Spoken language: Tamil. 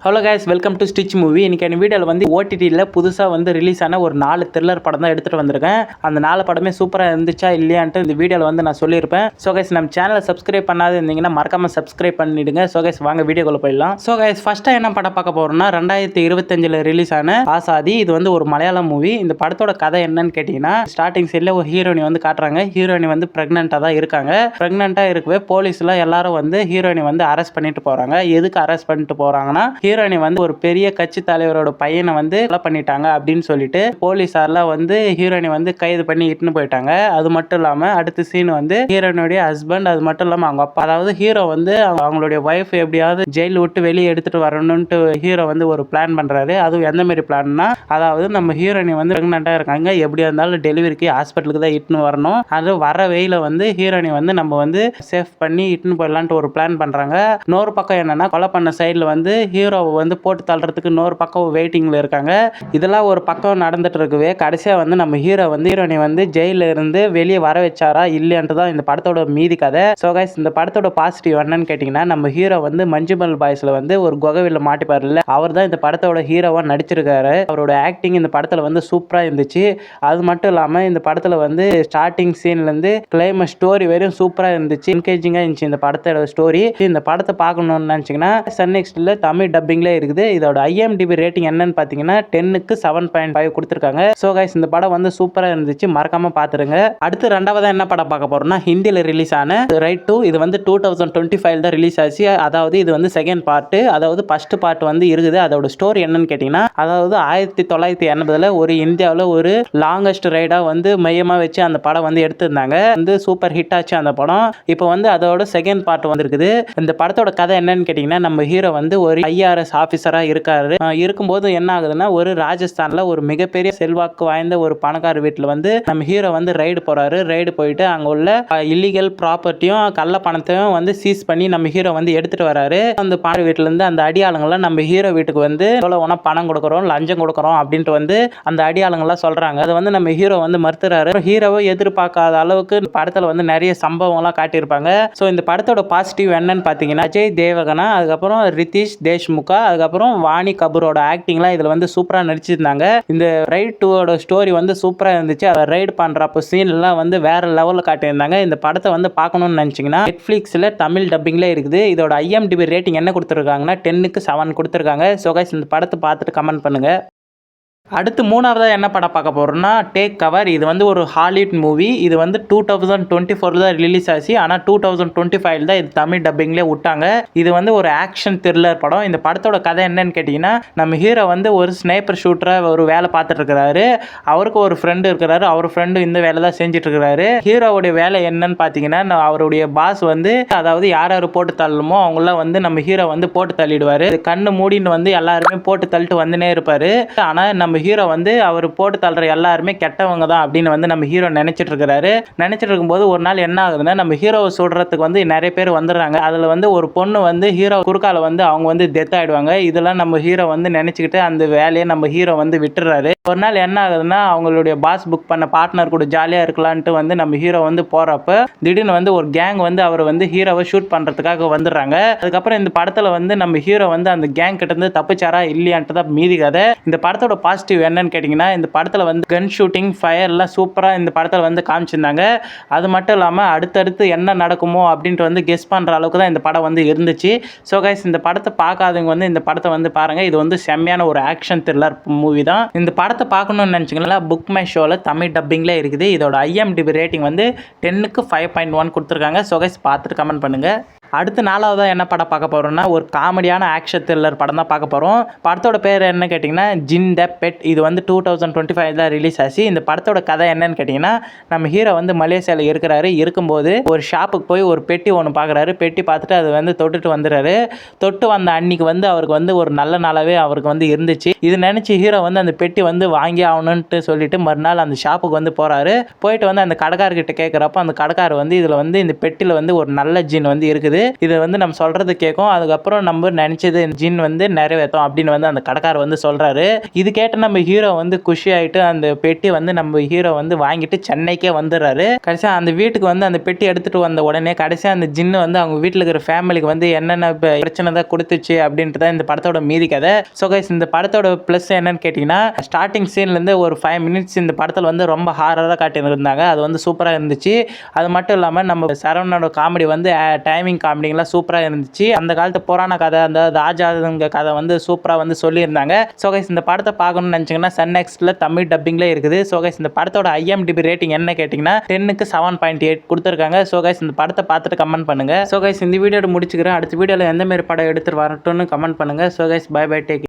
Hello guys, welcome to stitch movie. இன்னைக்கு வீடியோவில் வந்து ஓடிடியில் புதுசாக வந்து ரிலீஸ் ஆன ஒரு 4 த்ரில்லர் படம் தான் எடுத்துகிட்டு வந்திருக்கேன். அந்த 4 படமே சூப்பராக இருந்துச்சா இல்லையான்ட்டு இந்த வீடியோவில் வந்து நான் சொல்லியிருப்பேன். ஸோ கைஸ், நம்ம சேனலை சப்ஸ்கிரைப் பண்ணாது இருந்தீங்கன்னா மறக்காமல் சப்ஸ்கிரைப் பண்ணிவிடுங்க. ஸோ கைஸ், வாங்க வீடியோக்குள்ளே போயிடலாம். ஸோ கைஸ், ஃபஸ்ட்டாக என்ன படம் பார்க்க போகிறோம்னா 2025 ரிலீஸ் ஆன ஆசாதி. இது வந்து ஒரு மலையாளம் மூவி. இந்த படத்தோட கதை என்னன்னு கேட்டிங்கன்னா, ஸ்டார்டிங் சைடில் ஒரு ஹீரோயினி வந்து காட்டுறாங்க. ஹீரோயினி வந்து ப்ரெக்னெண்ட்டாக தான் இருக்காங்க. ப்ரெக்னெண்ட்டாக இருக்கவே போலீஸில் எல்லாரும் வந்து ஹீரோயினி வந்து அரெஸ்ட் பண்ணிட்டு போகிறாங்க. எதுக்கு அரெஸ்ட் பண்ணிட்டு போகிறாங்கன்னா, ஹீரோயினி வந்து ஒரு பெரிய கட்சி தலைவரோட பையனை வந்து கொலை பண்ணிட்டாங்க அப்படின்னு சொல்லிட்டு போலீஸார்லாம் வந்து ஹீரோயினி வந்து கைது பண்ணி இட்டுன்னு போயிட்டாங்க. அது மட்டும் இல்லாமல் அடுத்த சீன் வந்து ஹீரோயினுடைய ஹஸ்பண்ட், அது மட்டும் இல்லாமல் அவங்க அப்பா, அதாவது ஹீரோ வந்து அவங்களுடைய ஒய்ஃப் எப்படியாவது ஜெயில் விட்டு வெளியே எடுத்துட்டு வரணும்ட்டு ஹீரோ வந்து ஒரு பிளான் பண்றாரு. அதுவும் எந்த மாதிரி பிளான்னா, அதாவது நம்ம ஹீரோயினி வந்து பிரெக்னெண்டா இருக்காங்க, எப்படியா இருந்தாலும் டெலிவரிக்கு ஹாஸ்பிட்டலுக்கு தான் இட்டுன்னு வரணும். அது வர வெயில வந்து ஹீரோயினி வந்து நம்ம வந்து சேஃப் பண்ணி இட்டுன்னு போயிடலான்ட்டு ஒரு பிளான் பண்றாங்க. இன்னொரு பக்கம் என்னன்னா, கொலை பண்ண சைடில் வந்து ஹீரோவை வந்து போட்டு தள்ளுறதுக்கு இன்னொரு பக்கம் வெயிட்டிங்ல இருக்காங்க. இதெல்லாம் ஒரு பக்கம் நடந்துட்டு இருக்குவே, கடைசியா வந்து நம்ம ஹீரோ வந்து ஹீரோயினி வந்து ஜெயில இருந்து வெளியே வர வச்சாரா இல்லையான்ட்டு தான் இந்த படத்தோட மீதி கதை. ஸோ கைஸ், இந்த படத்தோட பாசிட்டிவ் என்னன்னு கேட்டிங்கன்னா, நம்ம ஹீரோ வந்து மஞ்சுமல் பாய்ஸ்ல வந்து ஒரு குகையில் மாட்டிப்பாரு இல்லை, அவர் தான் இந்த படத்தோட ஹீரோவா நடிச்சிருக்காரு. அவரோட ஆக்டிங் இந்த படத்துல வந்து சூப்பரா இருந்துச்சு. அது மட்டும் இல்லாம இந்த படத்துல வந்து ஸ்டார்டிங் சீன்ல இருந்து கிளைமேக்ஸ் ஸ்டோரி வரையும் சூப்பரா இருந்துச்சு. என்கேஜிங்கா இருந்துச்சு இந்த படத்தோட ஸ்டோரி. இந்த படத்தை பார்க்கணும்னு நினைச்சீங்கன்னா சன் நெக்ஸ்ட்ல தமிழ் டப்பிங்ல இருக்குது. இதோட IMDb ரேட்டிங் என்னன்னு பார்த்தீங்கன்னா 10க்கு 7.5 கொடுத்துருக்காங்க. ஸோ கைஸ், இந்த படம் வந்து சூப்பராக இருந்துச்சு, மறக்காம பார்த்துருங்க. அடுத்து ரெண்டாவதாக என்ன படம் பார்க்க போறோம்னா, ஹிந்தியில் ரிலீஸ் ஆன ரைட் 2. இது வந்து 2025 தான் ரிலீஸ் ஆச்சு. அதாவது இது வந்து செகண்ட் பார்ட். அதாவது ஃபர்ஸ்ட் பார்ட் வந்து இருக்குது. அதோட ஸ்டோரி என்னன்னு கேட்டிங்கன்னா, அதாவது 1980 ஒரு இந்தியாவில் ஒரு லாங்கஸ்ட் ரைடாக வந்து மையமாக வச்சு அந்த படம் வந்து எடுத்திருந்தாங்க. வந்து சூப்பர் ஹிட் ஆச்சு அந்த படம். இப்போ வந்து அதோட செகண்ட் பார்ட் வந்திருக்குது. இந்த படத்தோட கதை என்னன்னு கேட்டிங்கன்னா, நம்ம ஹீரோ வந்து ஒரு IRS ஆஃபீஸராக இருக்காரு. இருக்கும்போது என்ன ஆகுதுன்னா, ஒரு ராஜஸ்தான்ல ஒரு மிகப்பெரிய செல்வாக்கு வாய்ந்த ஒரு பணக்கார வீட்டில் வந்து நம்ம ஹீரோ வந்து ரைடு போறாரு. ரைடு போயிட்டு அங்க உள்ள இல்லீகல் ப்ராப்பர்ட்டியும் கள்ள பணத்தையும் வந்து சீஸ் பண்ணி நம்ம ஹீரோ வந்து எடுத்துட்டு வராரு. அந்த பண வீட்டுல இருந்து அந்த அடியாளங்கள்லாம் நம்ம ஹீரோ வீட்டுக்கு வந்து எவ்வளவு பணம் கொடுக்குறோம், லஞ்சம் கொடுக்குறோம் அப்படின்ட்டு வந்து அந்த அடியாளங்கள்லாம் சொல்றாங்க. அதை வந்து நம்ம ஹீரோ வந்து மறுத்துறாரு. ஹீரோவை எதிர்பார்க்காத அளவுக்கு படத்துல வந்து நிறைய சம்பவங்கள்லாம் காட்டியிருப்பாங்க. ஸோ இந்த படத்தோட பாசிட்டிவ் என்னன்னு பார்த்தீங்கன்னா, அஜய் தேவகனா, அதுக்கப்புறம் ரித்திஷ் தேஷ்முகா, அதுக்கப்புறம் வாணி கபூரோட ஆக்டிங்லாம் இதில் வந்து சூப்பராக நடிச்சிருந்தாங்க. இந்த ரைட் 2ஓட ஸ்டோரி வந்து சூப்பராக இருந்துச்சு. அதை ரைட் பண்ணுறப்போ சீன்லாம் வந்து வேற லெவலில் காட்டியிருந்தாங்க. இந்த படத்தை வந்து பார்க்கணும்னு நினச்சிங்கன்னா நெட்ஃப்ளிக்ஸில் தமிழ் டப்பிங்கில் இருக்குது. இதோட IMDb ரேட்டிங் என்ன கொடுத்துருக்காங்கன்னா 10க்கு 7 கொடுத்துருக்காங்க. ஸோ கைஸ், இந்த படத்தை பார்த்துட்டு கமெண்ட் பண்ணுங்க. அடுத்து மூணாவதாக என்ன படம் பார்க்க போகிறோம்னா, டேக் கவர். இது வந்து ஒரு ஹாலிவுட் மூவி. இது வந்து 2024 தான் ரிலீஸ் ஆச்சு. ஆனால் 2025 தான் இது தமிழ் டப்பிங்லேயே விட்டாங்க. இது வந்து ஒரு ஆக்ஷன் த்ரில்லர் படம். இந்த படத்தோட கதை என்னன்னு கேட்டிங்கன்னா, நம்ம ஹீரோ வந்து ஒரு ஸ்னைப்பர் ஷூட்டராக ஒரு வேலை பார்த்துட்டு இருக்கிறாரு. அவருக்கு ஒரு ஃப்ரெண்டு இருக்கிறாரு. அவர் ஃப்ரெண்டு இந்த வேலை தான் செஞ்சுட்டு இருக்கிறாரு. ஹீரோவுடைய வேலை என்னன்னு பார்த்தீங்கன்னா, அவருடைய பாஸ் வந்து, அதாவது யார் யார் போட்டு தள்ளணுமோ அவங்களாம் வந்து நம்ம ஹீரோ வந்து போட்டு தள்ளிடுவார். கண்ணு மூடின்னு வந்து எல்லாருமே போட்டு தள்ளிட்டு வந்துனே இருப்பார். ஆனால் நம்ம ஹீரோ வந்து அவர் போட்டு தள்ளுற எல்லாருமே கெட்டவங்க தான் அப்படின்னு வந்து நம்ம ஹீரோ நினைச்சிட்டு இருக்கிறாரு. நினைச்சிட்டு இருக்கும்போது ஒரு நாள் என்ன ஆகுதுன்னா, நம்ம ஹீரோவை சொல்றதுக்கு வந்து நிறைய பேர் வந்துடுறாங்க. அதுல வந்து ஒரு பொண்ணு வந்து ஹீரோ குறுக்கால வந்து அவங்க வந்து டெத் ஆயிடுவாங்க. இதெல்லாம் நம்ம ஹீரோ வந்து நினைச்சுக்கிட்டு அந்த வேலையை நம்ம ஹீரோ வந்து விட்டுறாரு. ஒரு நாள் என்ன ஆகுதுன்னா, அவங்களுடைய பாஸ் புக் பண்ண பார்ட்னர் கூட ஜாலியா இருக்கலான்ட்டு வந்து நம்ம ஹீரோ வந்து போறப்ப திடீர்னு வந்து ஒரு கேங் வந்து அவர் வந்து ஹீரோவை ஷூட் பண்றதுக்காக வந்துடுறாங்க. அதுக்கப்புறம் இந்த படத்துல வந்து நம்ம ஹீரோ வந்து அந்த கேங் கிட்ட இருந்து தப்பிச்சாரா இல்லையான்ட்டு தான் மீதி கதை. இந்த படத்தோட பாசிட்டிவ் என்னன்னு கேட்டிங்கன்னா, இந்த படத்தில் வந்து கன் ஷூட்டிங் ஃபயர்லாம் சூப்பராக இந்த படத்தில் வந்து காமிச்சிருந்தாங்க. அது மட்டும் இல்லாமல் அடுத்தடுத்து என்ன நடக்குமோ அப்படின்ட்டு வந்து கெஸ் பண்ணுற அளவுக்கு தான் இந்த படம் வந்து இருந்துச்சு. ஸோ கைஸ், இந்த படத்தை பார்க்காதவங்க வந்து இந்த படத்தை வந்து பாருங்கள். இது வந்து செம்மையான ஒரு ஆக்ஷன் த்ரில்லர் மூவி தான். இந்த படத்தை பார்க்கணும்னு நினச்சிங்கன்னா புக் மை ஷோவில் தமிழ் டப்பிங்கில் இருக்குது. இதோட IMDb ரேட்டிங் வந்து 10க்கு 5.1 கொடுத்துருக்காங்க. ஸோ கைஸ், பார்த்துட்டு கமெண்ட் பண்ணுங்கள். அடுத்து நாலாவதாக என்ன படம் பார்க்க போகிறோம்னா, ஒரு காமெடியான ஆக்ஷன் த்ரில்லர் படம் தான் பார்க்க போகிறோம். படத்தோட பேர் என்ன கேட்டிங்கன்னா, ஜின் த பெட். இது வந்து 2025 தான் ரிலீஸ் ஆச்சு. இந்த படத்தோட கதை என்னன்னு கேட்டிங்கன்னா, நம்ம ஹீரோ வந்து மலேசியாவில் இருக்கிறாரு. இருக்கும்போது ஒரு ஷாப்புக்கு போய் ஒரு பெட்டி ஒன்று பார்க்குறாரு. பெட்டி பார்த்துட்டு அது வந்து தொட்டுட்டு வந்துடுறாரு. தொட்டு வந்த அன்னைக்கு வந்து அவருக்கு வந்து ஒரு நல்ல நாளாகவே அவருக்கு வந்து இருந்துச்சு. இது நினச்சி ஹீரோ வந்து அந்த பெட்டி வந்து வாங்கி ஆகணுன்ட்டு சொல்லிட்டு மறுநாள் அந்த ஷாப்புக்கு வந்து போகிறாரு. போயிட்டு வந்து அந்த கடைக்காரர்கிட்ட கேட்குறப்ப அந்த கடைக்காரர் வந்து இதில் வந்து இந்த பெட்டியில் வந்து ஒரு நல்ல ஜின் வந்து இருக்குது. இருக்குது. இதை வந்து நம்ம சொல்றது கேட்கும். அதுக்கப்புறம் நம்ம நினைச்சது ஜின் வந்து நிறைவேற்றும் அப்படின்னு வந்து அந்த கடைக்காரர் வந்து சொல்றாரு. இது கேட்டு நம்ம ஹீரோ வந்து குஷி ஆயிட்டு அந்த பெட்டி வந்து நம்ம ஹீரோ வந்து வாங்கிட்டு சென்னைக்கே வந்துடுறாரு. கடைசியா அந்த வீட்டுக்கு வந்து அந்த பெட்டி எடுத்துட்டு வந்த உடனே கடைசியா அந்த ஜின்னு வந்து அவங்க வீட்டில் இருக்கிற ஃபேமிலிக்கு வந்து என்னென்ன பிரச்சனை தான் கொடுத்துச்சு அப்படின்றத இந்த படத்தோட மீதி கதை. ஸோ கைஸ் இந்த படத்தோட ப்ளஸ் என்னன்னு கேட்டிங்கன்னா ஸ்டார்டிங் சீன்லேருந்து ஒரு 5 மினிட்ஸ் இந்த படத்தில் வந்து ரொம்ப ஹாரராக காட்டியிருந்தாங்க. அது வந்து சூப்பராக இருந்துச்சு. அது மட்டும் இல்லாமல் நம்ம சரவணனோட காமெடி வந்து டைமிங் காமெடிங்கெலாம் சூப்பராக இருந்துச்சு. அந்த காலத்து புராண கதை அந்த ராஜாங்க கதை வந்து சூப்பராக வந்து சொல்லியிருந்தாங்க. ஸோ கைஸ் இந்த படத்தை பார்க்கணும்னு நினச்சிங்கன்னா சன் நெக்ஸ்ட்டில் தமிழ் டப்பிங்கில் இருக்குது. ஸோ கைஸ் இந்த படத்தோட IMDb ரேட்டிங் என்ன கேட்டிங்கன்னா 10க்கு 7.8 கொடுத்துருக்காங்க. ஸோ கைஸ் இந்த படத்தை பார்த்துட்டு கமெண்ட் பண்ணுங்கள். ஸோ கைஸ் இந்த வீடியோட முடிச்சுக்கிறேன். அடுத்த வீடியோவில் எந்த மாதிரி படம் எடுத்துகிட்டு வரட்டும்னு கமெண்ட் பண்ணுங்கள். So guys bye bye take.